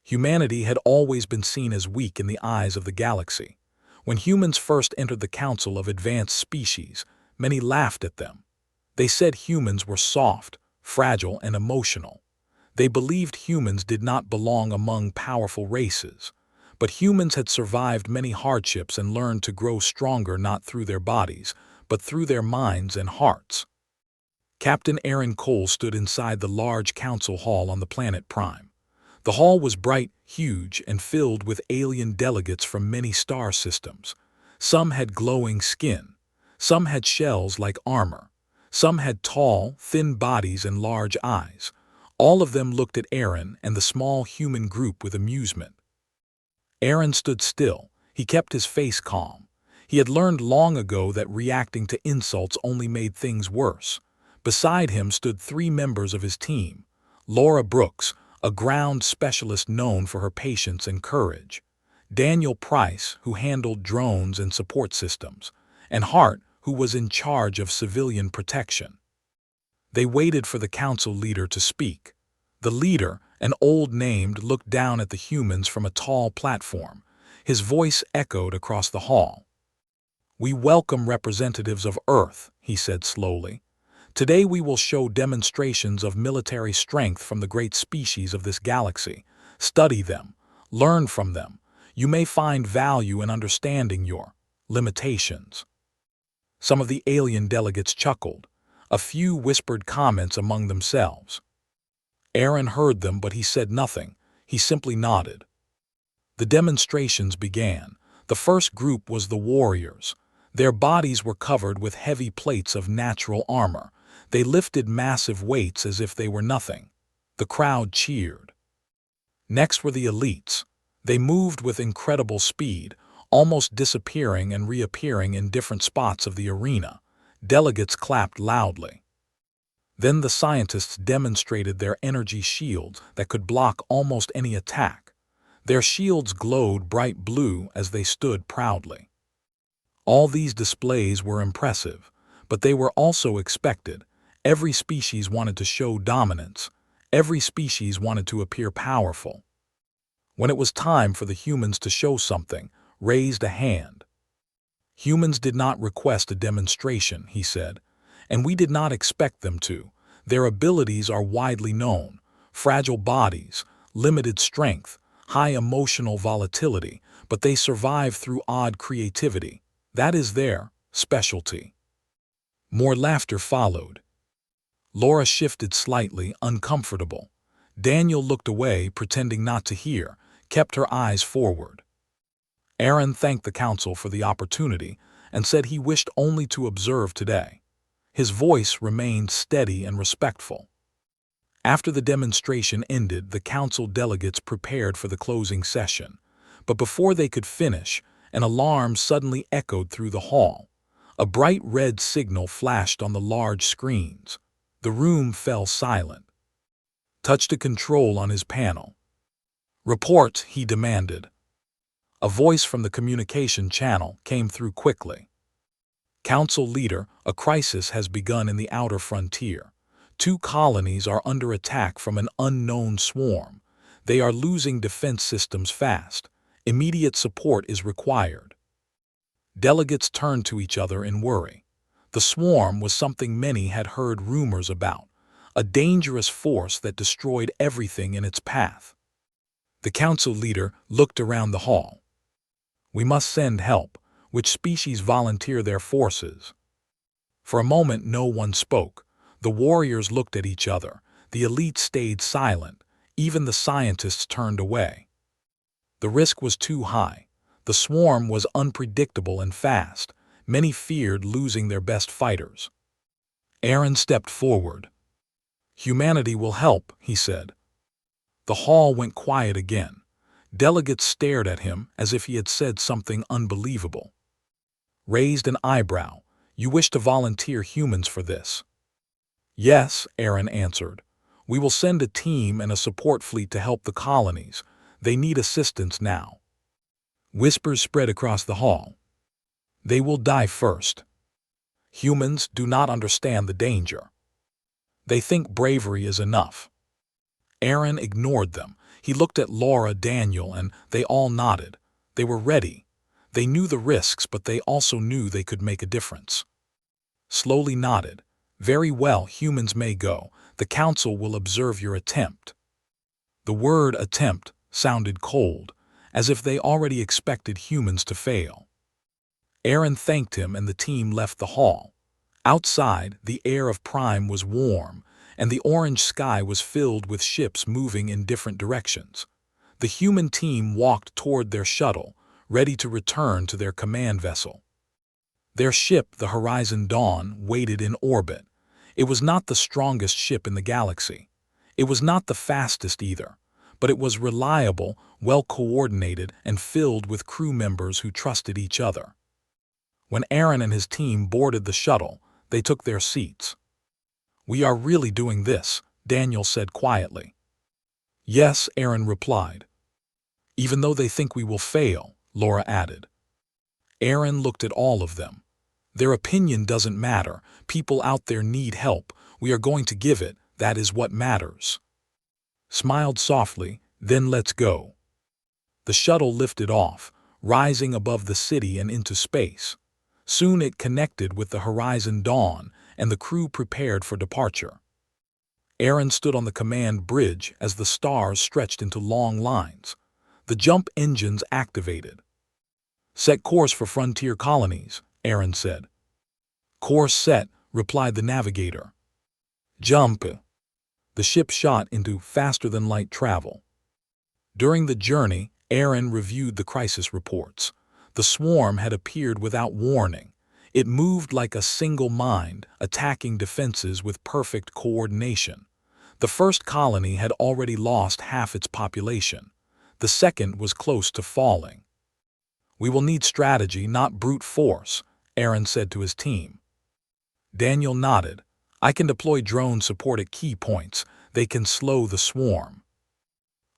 Humanity had always been seen as weak in the eyes of the galaxy. When humans first entered the Council of Advanced Species, many laughed at them. They said humans were soft, fragile, and emotional. They believed humans did not belong among powerful races. But humans had survived many hardships and learned to grow stronger not through their bodies, but through their minds and hearts. Captain Aaron Cole stood inside the large council hall on the planet Prime. The hall was bright, huge, and filled with alien delegates from many star systems. Some had glowing skin. Some had shells like armor. Some had tall, thin bodies and large eyes. All of them looked at Aaron and the small human group with amusement. Aaron stood still. He kept his face calm. He had learned long ago that reacting to insults only made things worse. Beside him stood 3 members of his team: Laura Brooks, a ground specialist known for her patience and courage; Daniel Price, who handled drones and support systems; and Hart, who was in charge of civilian protection. They waited for the council leader to speak. The leader, an old named, looked down at the humans from a tall platform. His voice echoed across the hall. "We welcome representatives of Earth," he said slowly. "Today we will show demonstrations of military strength from the great species of this galaxy. Study them. Learn from them. You may find value in understanding your limitations." Some of the alien delegates chuckled. A few whispered comments among themselves. Aaron heard them, but he said nothing. He simply nodded. The demonstrations began. The first group was the warriors. Their bodies were covered with heavy plates of natural armor. They lifted massive weights as if they were nothing. The crowd cheered. Next were the elites. They moved with incredible speed, almost disappearing and reappearing in different spots of the arena. Delegates clapped loudly. Then the scientists demonstrated their energy shields that could block almost any attack. Their shields glowed bright blue as they stood proudly. All these displays were impressive, but they were also expected. Every species wanted to show dominance. Every species wanted to appear powerful. When it was time for the humans to show something, raised a hand. "Humans did not request a demonstration," he said, "and we did not expect them to. Their abilities are widely known: fragile bodies, limited strength, high emotional volatility, but they survive through odd creativity. That is their specialty." More laughter followed. Laura shifted slightly, uncomfortable. Daniel looked away, pretending not to hear, kept her eyes forward. Aaron thanked the council for the opportunity and said he wished only to observe today. His voice remained steady and respectful. After the demonstration ended, the council delegates prepared for the closing session. But before they could finish, an alarm suddenly echoed through the hall. A bright red signal flashed on the large screens. The room fell silent. Touched a control on his panel. "Report," he demanded. A voice from the communication channel came through quickly. "Council leader, a crisis has begun in the outer frontier. 2 colonies are under attack from an unknown swarm. They are losing defense systems fast. Immediate support is required." Delegates turned to each other in worry. The swarm was something many had heard rumors about, a dangerous force that destroyed everything in its path. The council leader looked around the hall. "We must send help. Which species volunteer their forces?" For a moment no one spoke. The warriors looked at each other. The elites stayed silent. Even the scientists turned away. The risk was too high. The swarm was unpredictable and fast. Many feared losing their best fighters. Aaron stepped forward. "Humanity will help," he said. The hall went quiet again. Delegates stared at him as if he had said something unbelievable. Raised an eyebrow. "You wish to volunteer humans for this?" "Yes," Aaron answered. "We will send a team and a support fleet to help the colonies. They need assistance now." Whispers spread across the hall. "They will die first. Humans do not understand the danger. They think bravery is enough." Aaron ignored them. He looked at Laura, Daniel, and they all nodded. They were ready. They knew the risks, but they also knew they could make a difference. Slowly nodded. Very well, humans may go. The council will observe your attempt. The word attempt sounded cold, as if they already expected humans to fail. Aaron thanked him and the team left the hall. Outside, the air of Prime was warm, and the orange sky was filled with ships moving in different directions. The human team walked toward their shuttle, ready to return to their command vessel. Their ship, the Horizon Dawn, waited in orbit. It was not the strongest ship in the galaxy. It was not the fastest either, but it was reliable, well-coordinated, and filled with crew members who trusted each other. When Aaron and his team boarded the shuttle, they took their seats. "We are really doing this," Daniel said quietly. "Yes," Aaron replied. "Even though they think we will fail," Laura added. Aaron looked at all of them. "Their opinion doesn't matter. People out there need help. We are going to give it. That is what matters." Smiled softly, "Then let's go." The shuttle lifted off, rising above the city and into space. Soon it connected with the Horizon Dawn, and the crew prepared for departure. Aaron stood on the command bridge as the stars stretched into long lines. The jump engines activated. "Set course for frontier colonies," Aaron said. "Course set," replied the navigator. "Jump." The ship shot into faster-than-light travel. During the journey, Aaron reviewed the crisis reports. The swarm had appeared without warning. It moved like a single mind, attacking defenses with perfect coordination. The first colony had already lost half its population. The second was close to falling. "We will need strategy, not brute force," Aaron said to his team. Daniel nodded. "I can deploy drone support at key points. They can slow the swarm."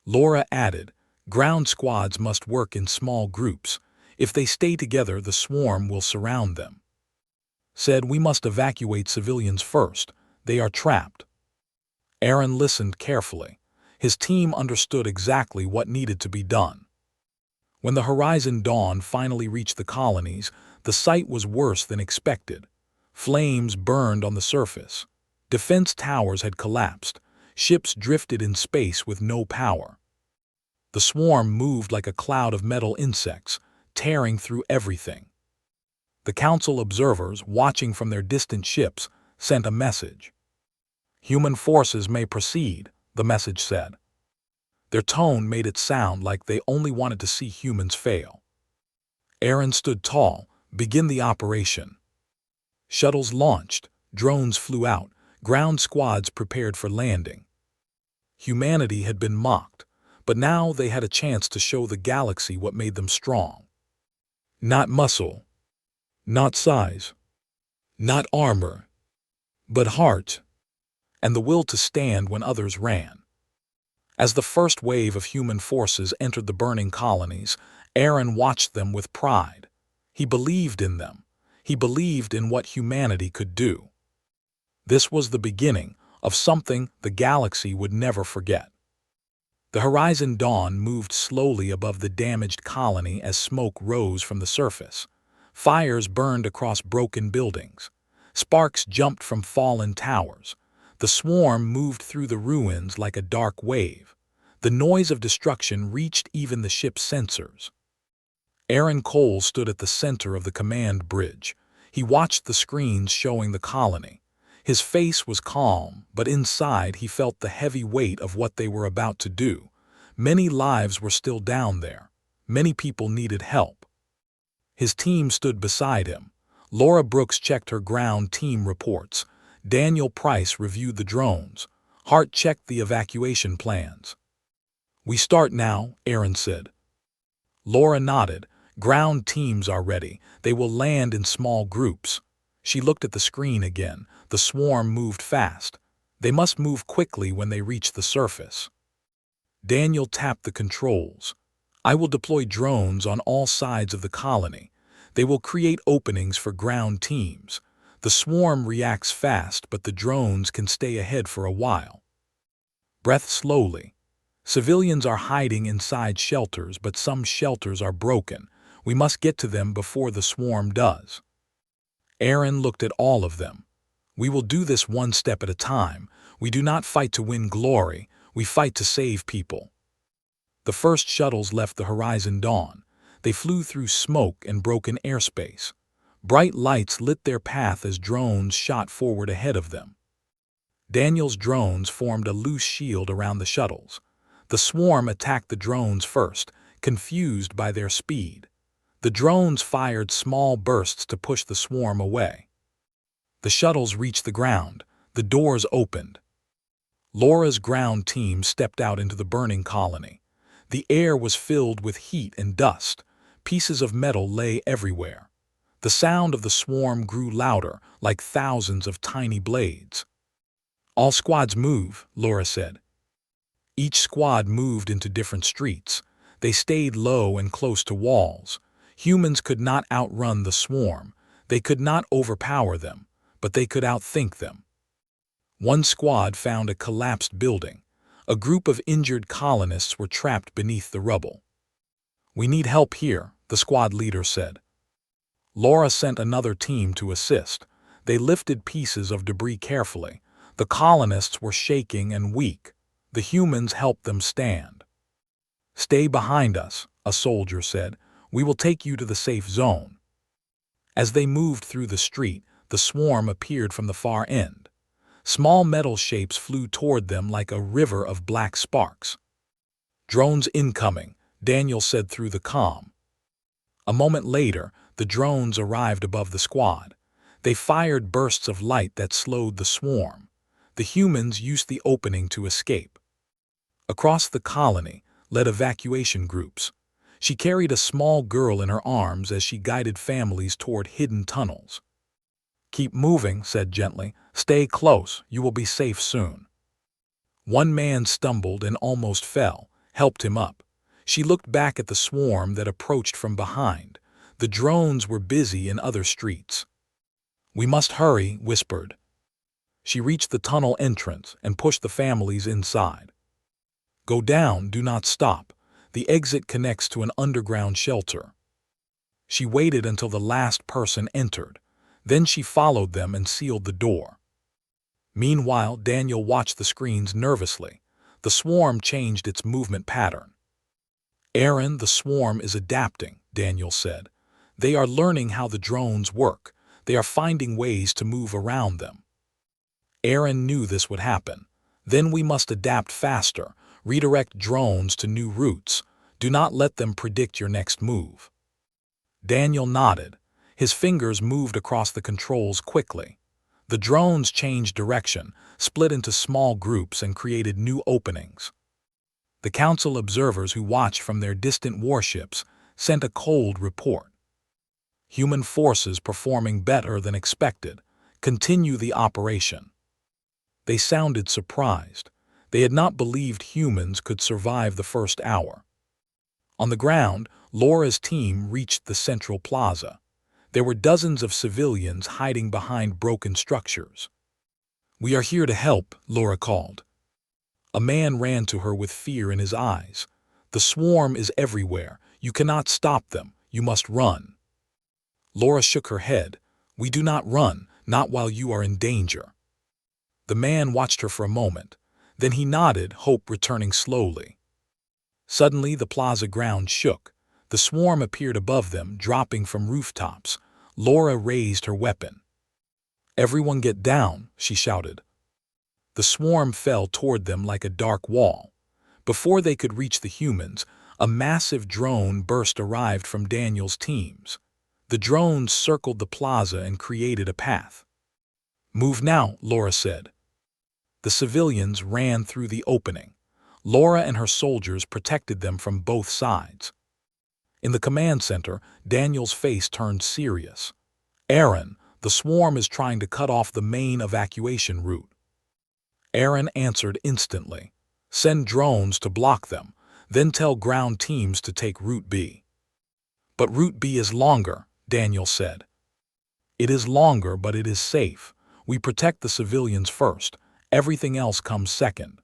Laura added, "Ground squads must work in small groups. If they stay together, the swarm will surround them." Said, "We must evacuate civilians first. They are trapped." Aaron listened carefully. His team understood exactly what needed to be done. When the Horizon Dawn finally reached the colonies, the sight was worse than expected. Flames burned on the surface. Defense towers had collapsed. Ships drifted in space with no power. The swarm moved like a cloud of metal insects, tearing through everything. The council observers, watching from their distant ships, sent a message. "Human forces may proceed," the message said. Their tone made it sound like they only wanted to see humans fail. Aaron stood tall. "Begin the operation." Shuttles launched, drones flew out, ground squads prepared for landing. Humanity had been mocked, but now they had a chance to show the galaxy what made them strong. Not muscle, not size, not armor, but heart, and the will to stand when others ran. As the first wave of human forces entered the burning colonies, Aaron watched them with pride. He believed in them. He believed in what humanity could do. This was the beginning of something the galaxy would never forget. The Horizon Dawn moved slowly above the damaged colony as smoke rose from the surface. Fires burned across broken buildings. Sparks jumped from fallen towers. The swarm moved through the ruins like a dark wave. The noise of destruction reached even the ship's sensors. Aaron Cole stood at the center of the command bridge. He watched the screens showing the colony. His face was calm, but inside he felt the heavy weight of what they were about to do. Many lives were still down there. Many people needed help. His team stood beside him. Laura Brooks checked her ground team reports. Daniel Price reviewed the drones. Hart checked the evacuation plans. "We start now," Aaron said. Laura nodded. "Ground teams are ready. They will land in small groups." She looked at the screen again. The swarm moved fast. They must move quickly when they reach the surface. Daniel tapped the controls. "I will deploy drones on all sides of the colony. They will create openings for ground teams. The swarm reacts fast, but the drones can stay ahead for a while." Breath slowly. Civilians are hiding inside shelters, but some shelters are broken. We must get to them before the swarm does. Aaron looked at all of them. We will do this one step at a time. We do not fight to win glory. We fight to save people. The first shuttles left the horizon dawn. They flew through smoke and broken airspace. Bright lights lit their path as drones shot forward ahead of them. Daniel's drones formed a loose shield around the shuttles. The swarm attacked the drones first, confused by their speed. The drones fired small bursts to push the swarm away. The shuttles reached the ground. The doors opened. Laura's ground team stepped out into the burning colony. The air was filled with heat and dust. Pieces of metal lay everywhere. The sound of the swarm grew louder, like thousands of tiny blades. "All squads move," Laura said. Each squad moved into different streets. They stayed low and close to walls. Humans could not outrun the swarm. They could not overpower them, but they could outthink them. One squad found a collapsed building. A group of injured colonists were trapped beneath the rubble. "We need help here," the squad leader said. Laura sent another team to assist. They lifted pieces of debris carefully. The colonists were shaking and weak. The humans helped them stand. "Stay behind us," a soldier said. "We will take you to the safe zone." As they moved through the street, the swarm appeared from the far end. Small metal shapes flew toward them like a river of black sparks. "Drones incoming," Daniel said through the comm. A moment later, the drones arrived above the squad. They fired bursts of light that slowed the swarm. The humans used the opening to escape. Across the colony led evacuation groups. She carried a small girl in her arms as she guided families toward hidden tunnels. "Keep moving," said gently. "Stay close. You will be safe soon." One man stumbled and almost fell, helped him up. She looked back at the swarm that approached from behind. The drones were busy in other streets. "We must hurry," whispered. She reached the tunnel entrance and pushed the families inside. "Go down, do not stop. The exit connects to an underground shelter." She waited until the last person entered. Then she followed them and sealed the door. Meanwhile, Daniel watched the screens nervously. The swarm changed its movement pattern. "Aaron, the swarm is adapting," Daniel said. "They are learning how the drones work. They are finding ways to move around them." Aaron knew this would happen. "Then we must adapt faster. Redirect drones to new routes. Do not let them predict your next move." Daniel nodded. His fingers moved across the controls quickly. The drones changed direction, split into small groups, and created new openings. The council observers who watched from their distant warships sent a cold report. "Human forces performing better than expected. Continue the operation." They sounded surprised. They had not believed humans could survive the first hour. On the ground, Laura's team reached the central plaza. There were dozens of civilians hiding behind broken structures. "We are here to help," Laura called. A man ran to her with fear in his eyes. "The swarm is everywhere. You cannot stop them. You must run." Laura shook her head. "We do not run, not while you are in danger." The man watched her for a moment. Then he nodded, hope returning slowly. Suddenly the plaza ground shook. The swarm appeared above them, dropping from rooftops. Laura raised her weapon. "Everyone get down," she shouted. The swarm fell toward them like a dark wall. Before they could reach the humans, a massive drone burst arrived from Daniel's teams. The drones circled the plaza and created a path. "Move now," Laura said. The civilians ran through the opening. Laura and her soldiers protected them from both sides. In the command center, Daniel's face turned serious. "Aaron, the swarm is trying to cut off the main evacuation route." Aaron answered instantly. "Send drones to block them, then tell ground teams to take Route B." "But Route B is longer," Daniel said. "It is longer, but it is safe. We protect the civilians first. Everything else comes second."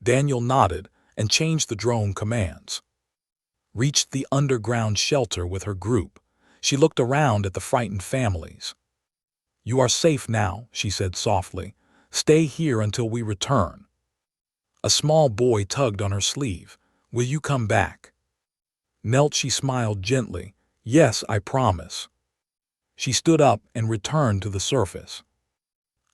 Daniel nodded, and changed the drone commands. Reached the underground shelter with her group. She looked around at the frightened families. "You are safe now," she said softly. "Stay here until we return." A small boy tugged on her sleeve. "Will you come back?" Knelt, she smiled gently. "Yes, I promise." She stood up and returned to the surface.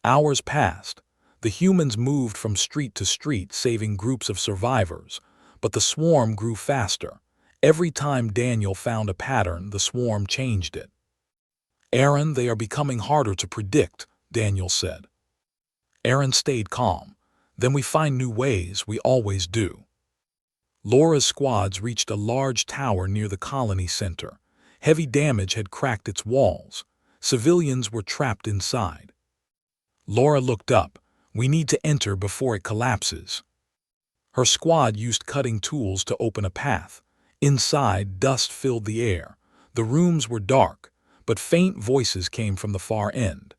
Hours passed. The humans moved from street to street, saving groups of survivors, but the swarm grew faster. Every time Daniel found a pattern, the swarm changed it. "Aaron, they are becoming harder to predict," Daniel said. Aaron stayed calm. "Then we find new ways, we always do." Laura's squads reached a large tower near the colony center. Heavy damage had cracked its walls. Civilians were trapped inside. Laura looked up. "We need to enter before it collapses." Her squad used cutting tools to open a path. Inside, dust filled the air. The rooms were dark, but faint voices came from the far end.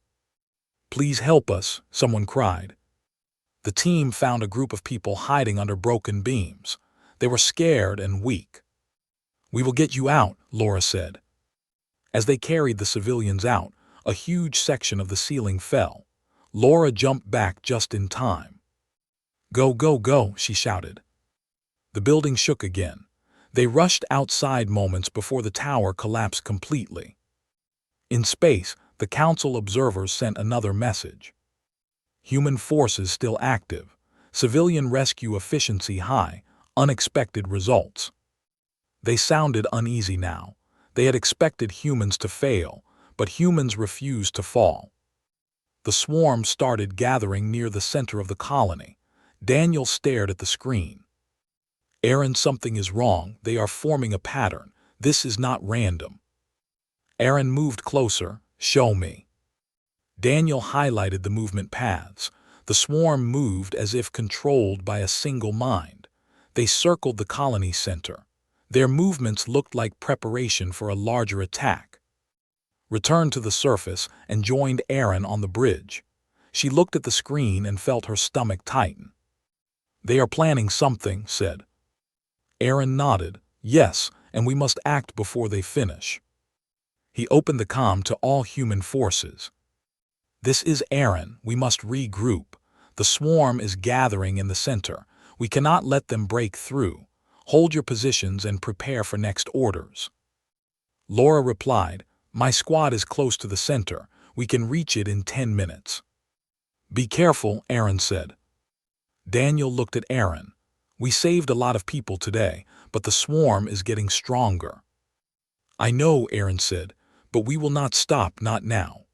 "Please help us," someone cried. The team found a group of people hiding under broken beams. They were scared and weak. "We will get you out," Laura said. As they carried the civilians out, a huge section of the ceiling fell. Laura jumped back just in time. "Go, go, go," she shouted. The building shook again. They rushed outside moments before the tower collapsed completely. In space, the Council observers sent another message. Human forces still active. Civilian rescue efficiency high. Unexpected results. They sounded uneasy now. They had expected humans to fail, but humans refused to fall. The swarm started gathering near the center of the colony. Daniel stared at the screen. "Aaron, something is wrong. They are forming a pattern. This is not random." Aaron moved closer. "Show me." Daniel highlighted the movement paths. The swarm moved as if controlled by a single mind. They circled the colony center. Their movements looked like preparation for a larger attack. Returned to the surface and joined Aaron on the bridge. She looked at the screen and felt her stomach tighten. "They are planning something," said. Aaron nodded. "Yes, and we must act before they finish." He opened the comm to all human forces. "This is Aaron. We must regroup. The swarm is gathering in the center. We cannot let them break through. Hold your positions and prepare for next orders." Laura replied, "My squad is close to the center. We can reach it in 10 minutes. "Be careful," Aaron said. Daniel looked at Aaron. "We saved a lot of people today, but the swarm is getting stronger." "I know," Aaron said, "but we will not stop, not now."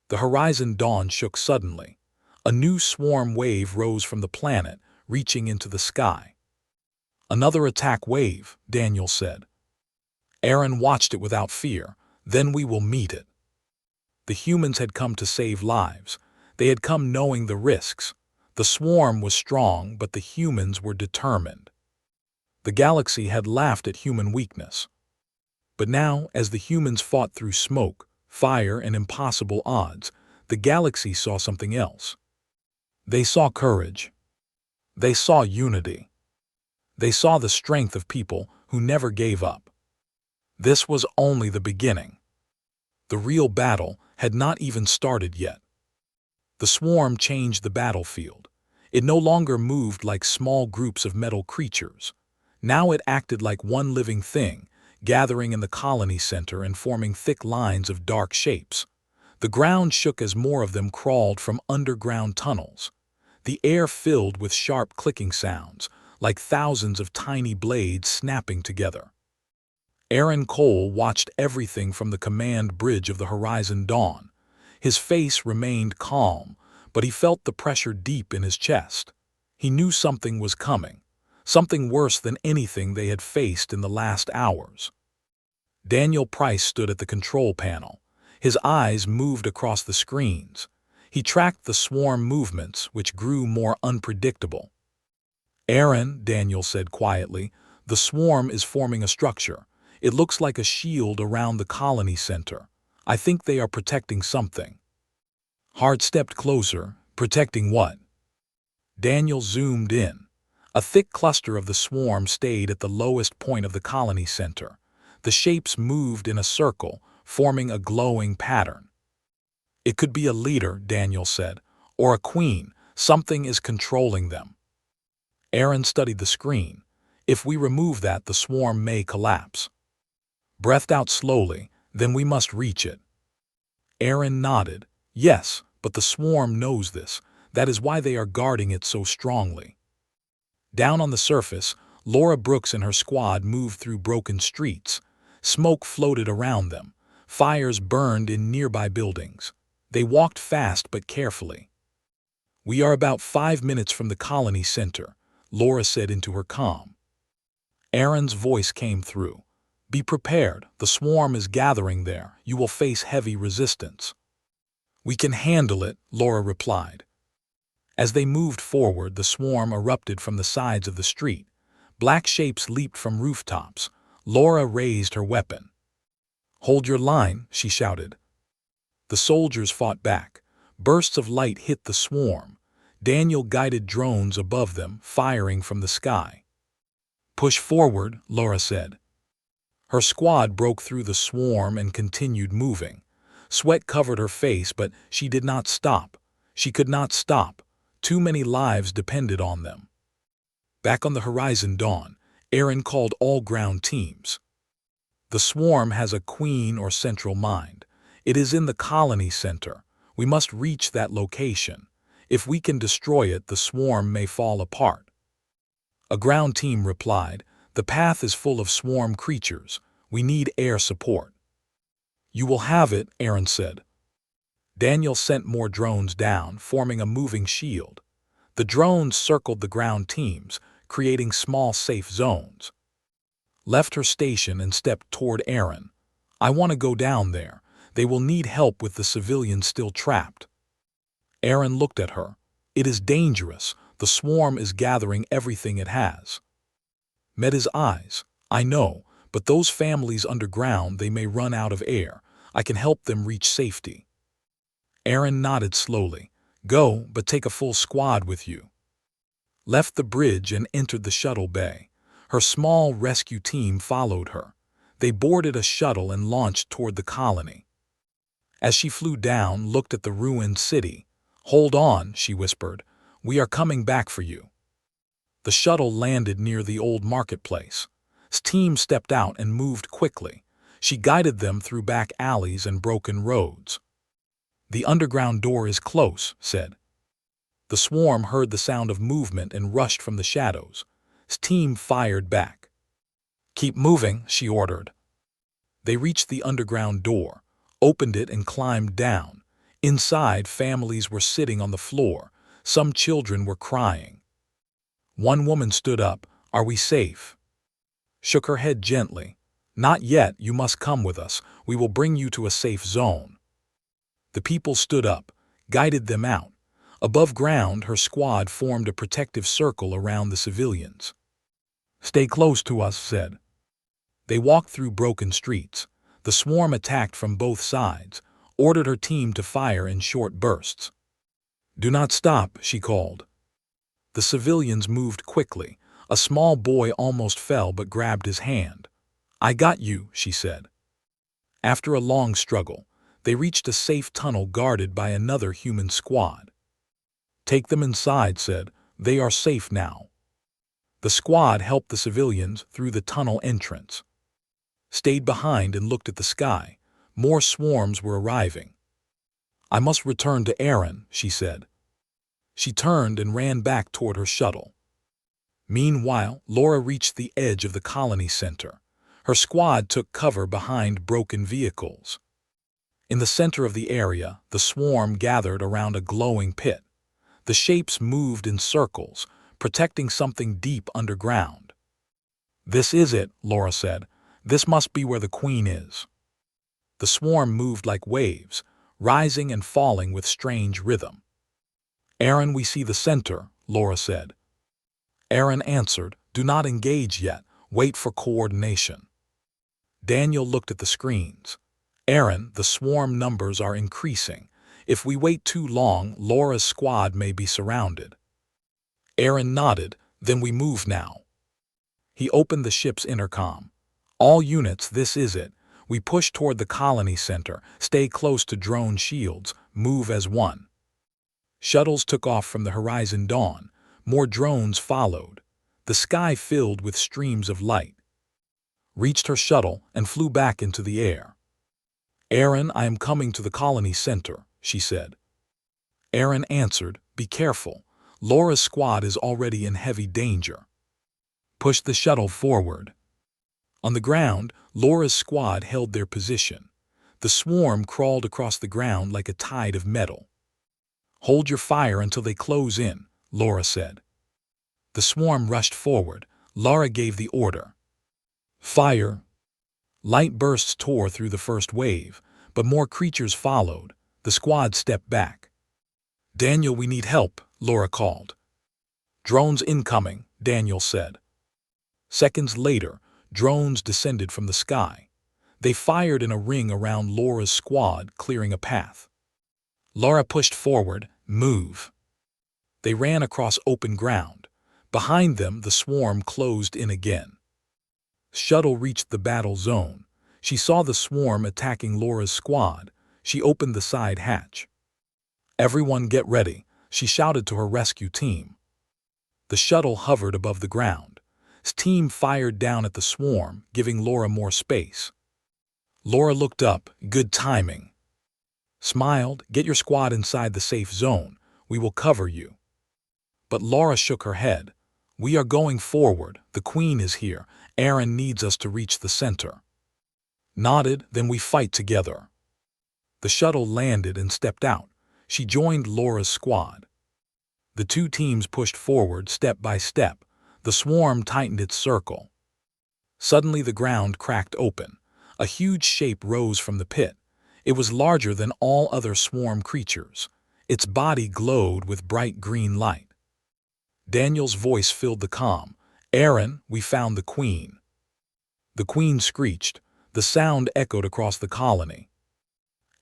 The horizon dawn shook suddenly. A new swarm wave rose from the planet, reaching into the sky. "Another attack wave," Daniel said. Aaron watched it without fear. "Then we will meet it." The humans had come to save lives. They had come knowing the risks. The swarm was strong, but the humans were determined. The galaxy had laughed at human weakness. But now, as the humans fought through smoke, fire, and impossible odds, the galaxy saw something else. They saw courage. They saw unity. They saw the strength of people who never gave up. This was only the beginning. The real battle had not even started yet. The swarm changed the battlefield. It no longer moved like small groups of metal creatures. Now it acted like one living thing, gathering in the colony center and forming thick lines of dark shapes. The ground shook as more of them crawled from underground tunnels. The air filled with sharp clicking sounds, like thousands of tiny blades snapping together. Aaron Cole watched everything from the command bridge of the Horizon Dawn. His face remained calm, but he felt the pressure deep in his chest. He knew something was coming, something worse than anything they had faced in the last hours. Daniel Price stood at the control panel. His eyes moved across the screens. He tracked the swarm movements, which grew more unpredictable. "Aaron," Daniel said quietly, "the swarm is forming a structure. It looks like a shield around the colony center. I think they are protecting something." Hart stepped closer. "Protecting what?" Daniel zoomed in. A thick cluster of the swarm stayed at the lowest point of the colony center. The shapes moved in a circle, forming a glowing pattern. "It could be a leader," Daniel said, "or a queen. Something is controlling them." Aaron studied the screen. "If we remove that, the swarm may collapse." Breathed out slowly, "Then we must reach it." Aaron nodded. "Yes, but the swarm knows this. That is why they are guarding it so strongly." Down on the surface, Laura Brooks and her squad moved through broken streets. Smoke floated around them. Fires burned in nearby buildings. They walked fast but carefully. "We are about 5 minutes from the colony center," Laura said into her comm. Aaron's voice came through. "Be prepared. The swarm is gathering there. You will face heavy resistance." "We can handle it," Laura replied. As they moved forward, the swarm erupted from the sides of the street. Black shapes leaped from rooftops. Laura raised her weapon. "Hold your line," she shouted. The soldiers fought back. Bursts of light hit the swarm. Daniel guided drones above them, firing from the sky. "Push forward," Laura said. Her squad broke through the swarm and continued moving. Sweat covered her face, but she did not stop. She could not stop. Too many lives depended on them. Back on the horizon dawn, Aaron called all ground teams. "The swarm has a queen or central mind. It is in the colony center. We must reach that location. If we can destroy it, the swarm may fall apart." A ground team replied, "The path is full of swarm creatures. We need air support." "You will have it," Aaron said. Daniel sent more drones down, forming a moving shield. The drones circled the ground teams, creating small safe zones. Left her station and stepped toward Aaron. "I want to go down there. They will need help with the civilians still trapped." Aaron looked at her. "It is dangerous. The swarm is gathering everything it has." Met his eyes. "I know, but those families underground, they may run out of air. I can help them reach safety." Aaron nodded slowly. "Go, but take a full squad with you." Left the bridge and entered the shuttle bay. Her small rescue team followed her. They boarded a shuttle and launched toward the colony. As she flew down, looked at the ruined city. "Hold on," she whispered. "We are coming back for you." The shuttle landed near the old marketplace. His team stepped out and moved quickly. She guided them through back alleys and broken roads. "The underground door is close," said. The swarm heard the sound of movement and rushed from the shadows. His team fired back. "Keep moving," she ordered. They reached the underground door, opened it and climbed down. Inside, families were sitting on the floor. Some children were crying. One woman stood up. "Are we safe?" Shook her head gently. "Not yet. You must come with us. We will bring you to a safe zone." The people stood up, guided them out. Above ground, her squad formed a protective circle around the civilians. "Stay close to us," said. They walked through broken streets. The swarm attacked from both sides, ordered her team to fire in short bursts. "Do not stop," she called. The civilians moved quickly. A small boy almost fell but grabbed his hand. "I got you," she said. After a long struggle, they reached a safe tunnel guarded by another human squad. "Take them inside," said. "They are safe now." The squad helped the civilians through the tunnel entrance. Stayed behind and looked at the sky. More swarms were arriving. "I must return to Aaron," she said. She turned and ran back toward her shuttle. Meanwhile, Laura reached the edge of the colony center. Her squad took cover behind broken vehicles. In the center of the area, the swarm gathered around a glowing pit. The shapes moved in circles, protecting something deep underground. "This is it," Laura said. "This must be where the queen is." The swarm moved like waves, rising and falling with strange rhythm. "Aaron, we see the center," Laura said. Aaron answered, "Do not engage yet. Wait for coordination." Daniel looked at the screens. "Aaron, the swarm numbers are increasing. If we wait too long, Laura's squad may be surrounded." Aaron nodded. Then we move now. He opened the ship's intercom. All units, this is it. We push toward the colony center, stay close to drone shields, move as one. Shuttles took off from the horizon dawn. More drones followed. The sky filled with streams of light. Reached her shuttle and flew back into the air. "Aaron, I am coming to the colony center," she said. Aaron answered, "Be careful. Laura's squad is already in heavy danger." Push the shuttle forward. On the ground, Laura's squad held their position. The swarm crawled across the ground like a tide of metal. "Hold your fire until they close in," Laura said. The swarm rushed forward. Laura gave the order. "Fire!" Light bursts tore through the first wave, but more creatures followed. The squad stepped back. "Daniel, we need help," Laura called. "Drones incoming," Daniel said. Seconds later, drones descended from the sky. They fired in a ring around Laura's squad, clearing a path. Laura pushed forward, "Move." They ran across open ground. Behind them, the swarm closed in again. Shuttle reached the battle zone. She saw the swarm attacking Laura's squad. She opened the side hatch. "Everyone get ready," she shouted to her rescue team. The shuttle hovered above the ground. His team fired down at the swarm, giving Laura more space. Laura looked up. "Good timing." Smiled, "Get your squad inside the safe zone. We will cover you." But Laura shook her head. "We are going forward. The Queen is here. Aaron needs us to reach the center." Nodded, "Then we fight together." The shuttle landed and stepped out. She joined Laura's squad. The two teams pushed forward step by step. The swarm tightened its circle. Suddenly the ground cracked open. A huge shape rose from the pit. It was larger than all other swarm creatures. Its body glowed with bright green light. Daniel's voice filled the calm. "Aaron, we found the Queen." The Queen screeched. The sound echoed across the colony.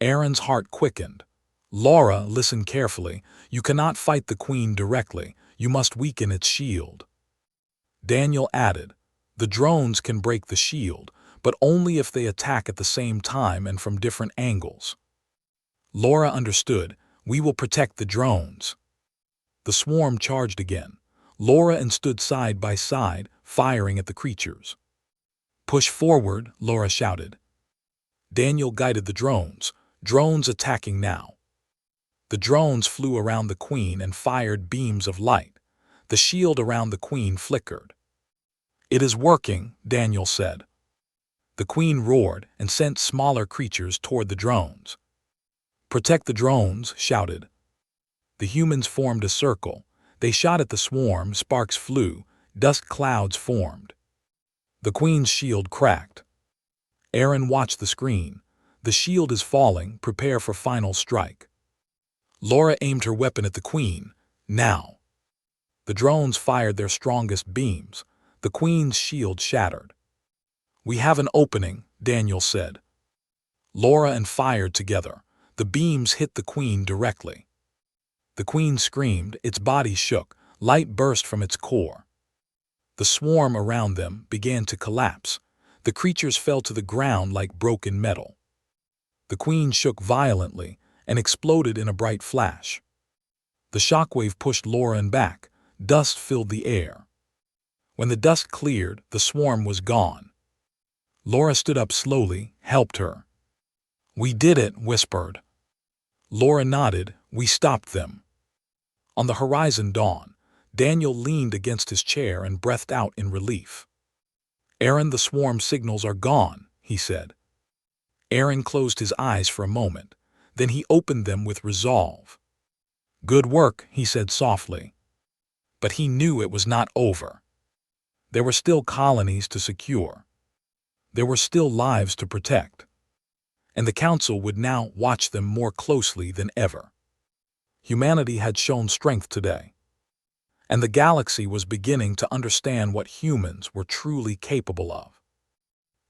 Aaron's heart quickened. "Laura, listen carefully. You cannot fight the Queen directly. You must weaken its shield." Daniel added, "The drones can break the shield, but only if they attack at the same time and from different angles." Laura understood. "We will protect the drones." The swarm charged again. Laura and stood side by side, firing at the creatures. "Push forward," Laura shouted. Daniel guided the drones. Drones attacking now. The drones flew around the Queen and fired beams of light. The shield around the Queen flickered. "It is working," Daniel said. The Queen roared and sent smaller creatures toward the drones. "Protect the drones," shouted. The humans formed a circle. They shot at the swarm, sparks flew, dust clouds formed. The Queen's shield cracked. Aaron watched the screen. "The shield is falling, prepare for final strike." Laura aimed her weapon at the Queen. "Now." The drones fired their strongest beams. The Queen's shield shattered. "We have an opening," Daniel said. Laura and fired together. The beams hit the Queen directly. The Queen screamed, its body shook, light burst from its core. The swarm around them began to collapse. The creatures fell to the ground like broken metal. The Queen shook violently and exploded in a bright flash. The shockwave pushed Laura back. Dust filled the air. When the dust cleared, the swarm was gone. Laura stood up slowly, helped her. "We did it," whispered. Laura nodded. "We stopped them." On the horizon dawn, Daniel leaned against his chair and breathed out in relief. "Aaron, the swarm signals are gone," he said. Aaron closed his eyes for a moment. Then he opened them with resolve. "Good work," he said softly. But he knew it was not over. There were still colonies to secure. There were still lives to protect. And the Council would now watch them more closely than ever. Humanity had shown strength today. And the galaxy was beginning to understand what humans were truly capable of.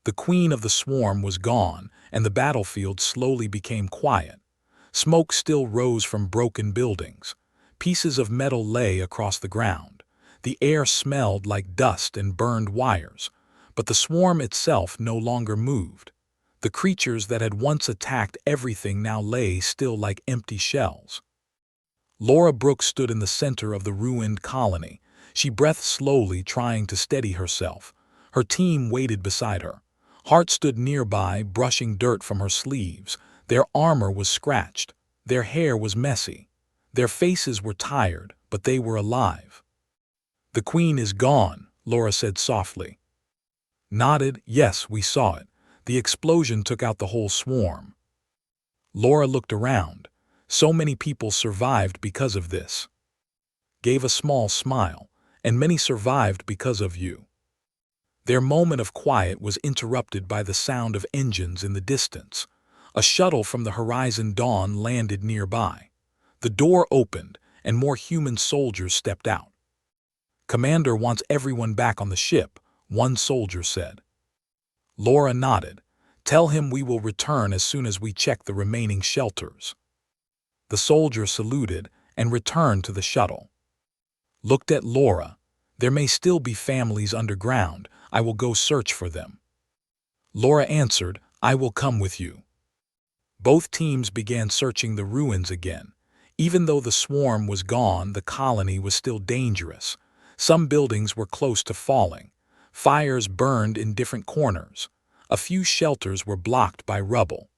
The Queen of the Swarm was gone, and the battlefield slowly became quiet. Smoke still rose from broken buildings. Pieces of metal lay across the ground. The air smelled like dust and burned wires, but the swarm itself no longer moved. The creatures that had once attacked everything now lay still like empty shells. Laura Brooks stood in the center of the ruined colony. She breathed slowly, trying to steady herself. Her team waited beside her. Hart stood nearby, brushing dirt from her sleeves. Their armor was scratched. Their hair was messy. Their faces were tired, but they were alive. "The queen is gone," Laura said softly. Nodded, "Yes, we saw it. The explosion took out the whole swarm." Laura looked around. So many people survived because of this. Gave a small smile, "And many survived because of you." Their moment of quiet was interrupted by the sound of engines in the distance. A shuttle from the Horizon Dawn landed nearby. The door opened, and more human soldiers stepped out. "Commander wants everyone back on the ship," one soldier said. Laura nodded. "Tell him we will return as soon as we check the remaining shelters." The soldier saluted and returned to the shuttle. Looked at Laura. "There may still be families underground. I will go search for them." Laura answered, "I will come with you." Both teams began searching the ruins again. Even though the swarm was gone, the colony was still dangerous. Some buildings were close to falling. Fires burned in different corners. A few shelters were blocked by rubble.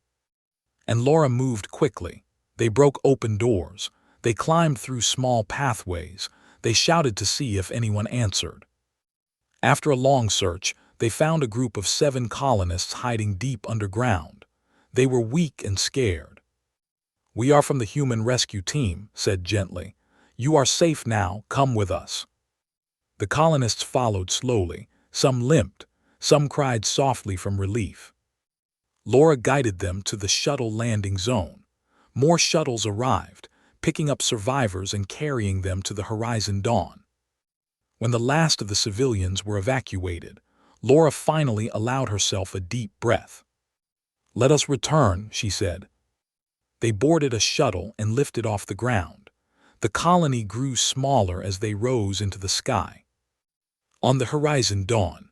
And Laura moved quickly. They broke open doors. They climbed through small pathways. They shouted to see if anyone answered. After a long search, they found a group of 7 colonists hiding deep underground. They were weak and scared. "We are from the human rescue team," said gently. "You are safe now, come with us." The colonists followed slowly. Some limped. Some cried softly from relief. Laura guided them to the shuttle landing zone. More shuttles arrived, picking up survivors and carrying them to the Horizon Dawn. When the last of the civilians were evacuated, Laura finally allowed herself a deep breath. "Let us return," she said. They boarded a shuttle and lifted off the ground. The colony grew smaller as they rose into the sky. On the Horizon Dawn,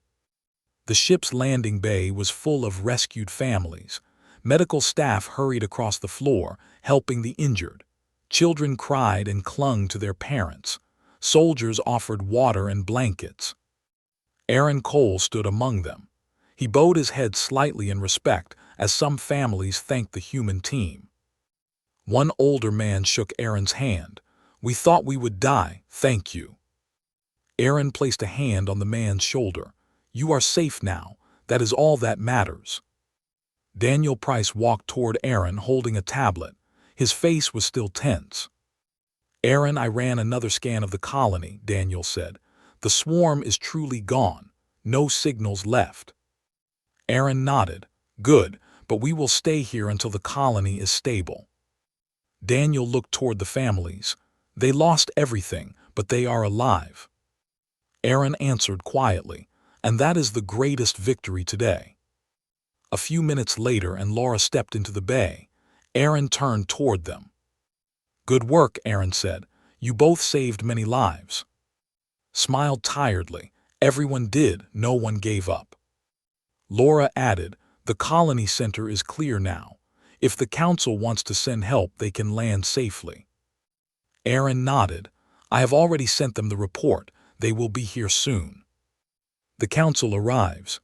the ship's landing bay was full of rescued families. Medical staff hurried across the floor, helping the injured. Children cried and clung to their parents. Soldiers offered water and blankets. Aaron Cole stood among them. He bowed his head slightly in respect as some families thanked the human team. One older man shook Aaron's hand. "We thought we would die, thank you." Aaron placed a hand on the man's shoulder. "You are safe now. That is all that matters." Daniel Price walked toward Aaron holding a tablet. His face was still tense. "Aaron, I ran another scan of the colony," Daniel said. "The swarm is truly gone. No signals left." Aaron nodded. "Good, but we will stay here until the colony is stable." Daniel looked toward the families. "They lost everything, but they are alive." Aaron answered quietly, "And that is the greatest victory today." A few minutes later, and Laura stepped into the bay. Aaron turned toward them. "Good work," Aaron said. "You both saved many lives." Smiled tiredly. "Everyone did, no one gave up." Laura added, "The colony center is clear now. If the council wants to send help, they can land safely." Aaron nodded. "I have already sent them the report. They will be here soon." The council arrives.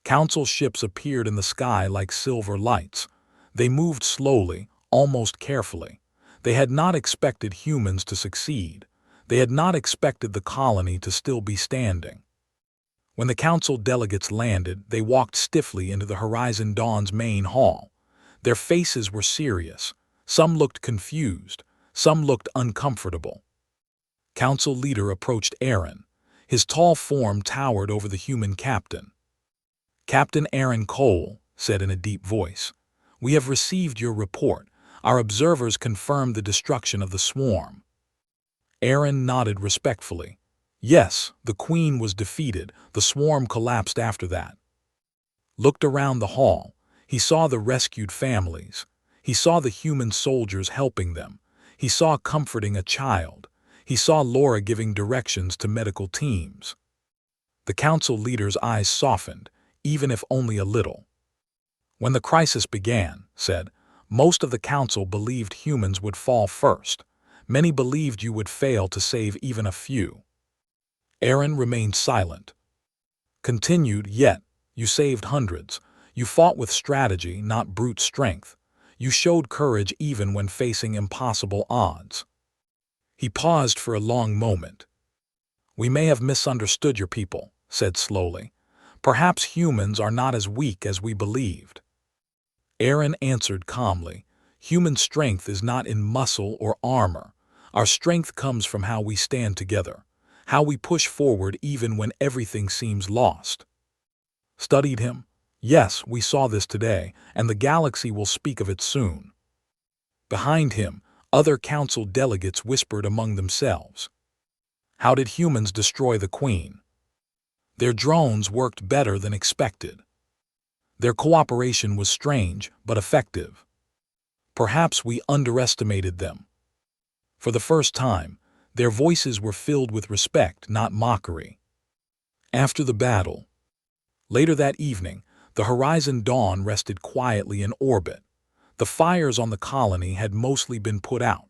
Council ships appeared in the sky like silver lights. They moved slowly, almost carefully. They had not expected humans to succeed. They had not expected the colony to still be standing. When the council delegates landed, they walked stiffly into the Horizon Dawn's main hall. Their faces were serious. Some looked confused. Some looked uncomfortable. Council leader approached Aaron. His tall form towered over the human captain. "Captain Aaron Cole," said in a deep voice, "we have received your report. Our observers confirmed the destruction of the swarm." Aaron nodded respectfully. "Yes, the queen was defeated. The swarm collapsed after that." Looked around the hall. He saw the rescued families. He saw the human soldiers helping them. He saw comforting a child. He saw Laura giving directions to medical teams. The council leader's eyes softened, even if only a little. When the crisis began, said, most of the council believed humans would fall first. Many believed you would fail to save even a few. Aaron remained silent. Continued, yet, you saved hundreds. You fought with strategy, not brute strength. You showed courage even when facing impossible odds. He paused for a long moment. We may have misunderstood your people, said slowly. Perhaps humans are not as weak as we believed. Aaron answered calmly, human strength is not in muscle or armor. Our strength comes from how we stand together, how we push forward even when everything seems lost. Studied him? Yes, we saw this today, and the galaxy will speak of it soon. Behind him, other council delegates whispered among themselves. How did humans destroy the Queen? Their drones worked better than expected. Their cooperation was strange but effective. Perhaps we underestimated them. For the first time, their voices were filled with respect, not mockery. After the battle, later that evening, the Horizon Dawn rested quietly in orbit. The fires on the colony had mostly been put out.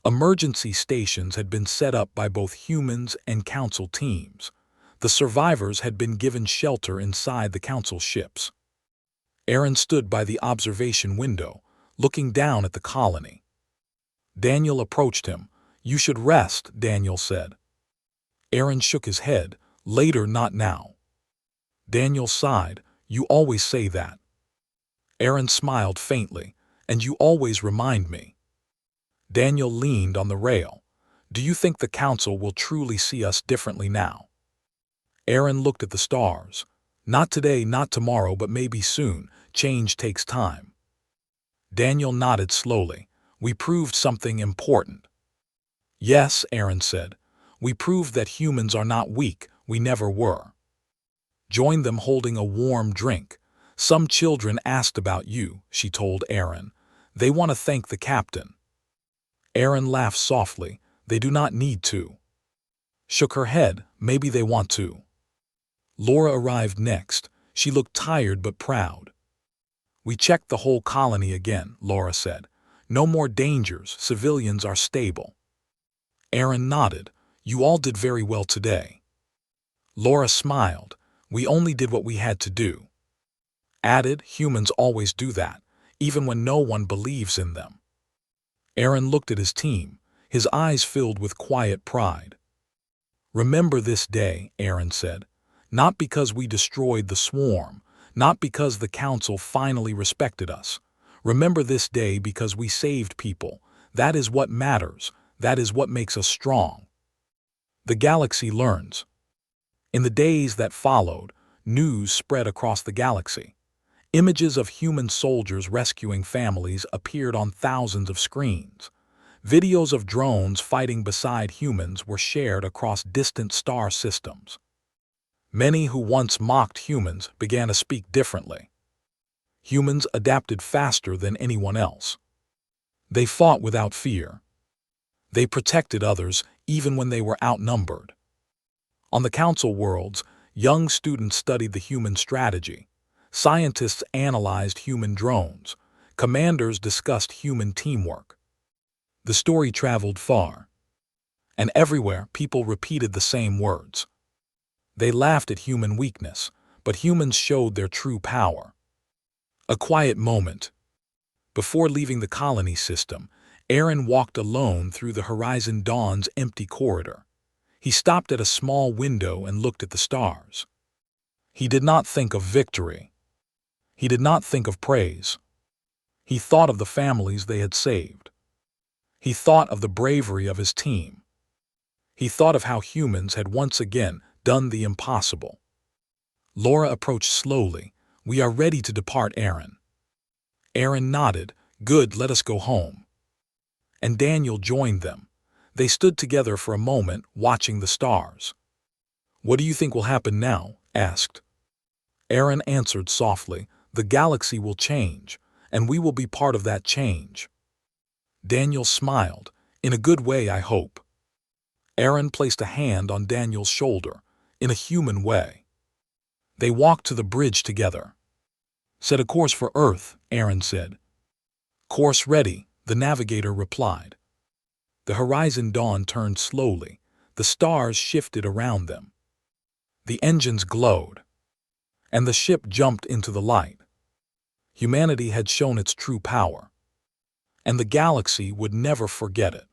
Emergency stations had been set up by both humans and council teams. The survivors had been given shelter inside the council ships. Aaron stood by the observation window, looking down at the colony. Daniel approached him. You should rest, Daniel said. Aaron shook his head. Later, not now. Daniel sighed. You always say that. Aaron smiled faintly. And you always remind me. Daniel leaned on the rail. Do you think the council will truly see us differently now? Aaron looked at the stars. Not today, not tomorrow, but maybe soon. Change takes time. Daniel nodded slowly. We proved something important. Yes, Aaron said. We proved that humans are not weak. We never were. Joined them holding a warm drink. Some children asked about you, she told Aaron. They want to thank the captain. Aaron laughed softly. They do not need to. Shook her head. Maybe they want to. Laura arrived next. She looked tired but proud. We checked the whole colony again, Laura said. No more dangers. Civilians are stable. Aaron nodded. You all did very well today. Laura smiled. We only did what we had to do. Added, humans always do that, even when no one believes in them. Aaron looked at his team, his eyes filled with quiet pride. Remember this day, Aaron said. Not because we destroyed the swarm, not because the council finally respected us. Remember this day because we saved people. That is what matters. That is what makes us strong. The galaxy learns. In the days that followed, news spread across the galaxy. Images of human soldiers rescuing families appeared on thousands of screens. Videos of drones fighting beside humans were shared across distant star systems. Many who once mocked humans began to speak differently. Humans adapted faster than anyone else. They fought without fear. They protected others even when they were outnumbered. On the council worlds, young students studied the human strategy. Scientists analyzed human drones. Commanders discussed human teamwork. The story traveled far. And everywhere, people repeated the same words. They laughed at human weakness, but humans showed their true power. A quiet moment. Before leaving the colony system, Aaron walked alone through the Horizon Dawn's empty corridor. He stopped at a small window and looked at the stars. He did not think of victory. He did not think of praise. He thought of the families they had saved. He thought of the bravery of his team. He thought of how humans had once again done the impossible. Laura approached slowly. We are ready to depart, Aaron. Aaron nodded. Good, let us go home. And Daniel joined them. They stood together for a moment, watching the stars. What do you think will happen now? Asked. Aaron answered softly. The galaxy will change, and we will be part of that change. Daniel smiled. In a good way, I hope. Aaron placed a hand on Daniel's shoulder, in a human way. They walked to the bridge together. "Set a course for Earth," Aaron said. "Course ready," the navigator replied. The horizon dawn turned slowly. The stars shifted around them. The engines glowed, and the ship jumped into the light. Humanity had shown its true power, and the galaxy would never forget it.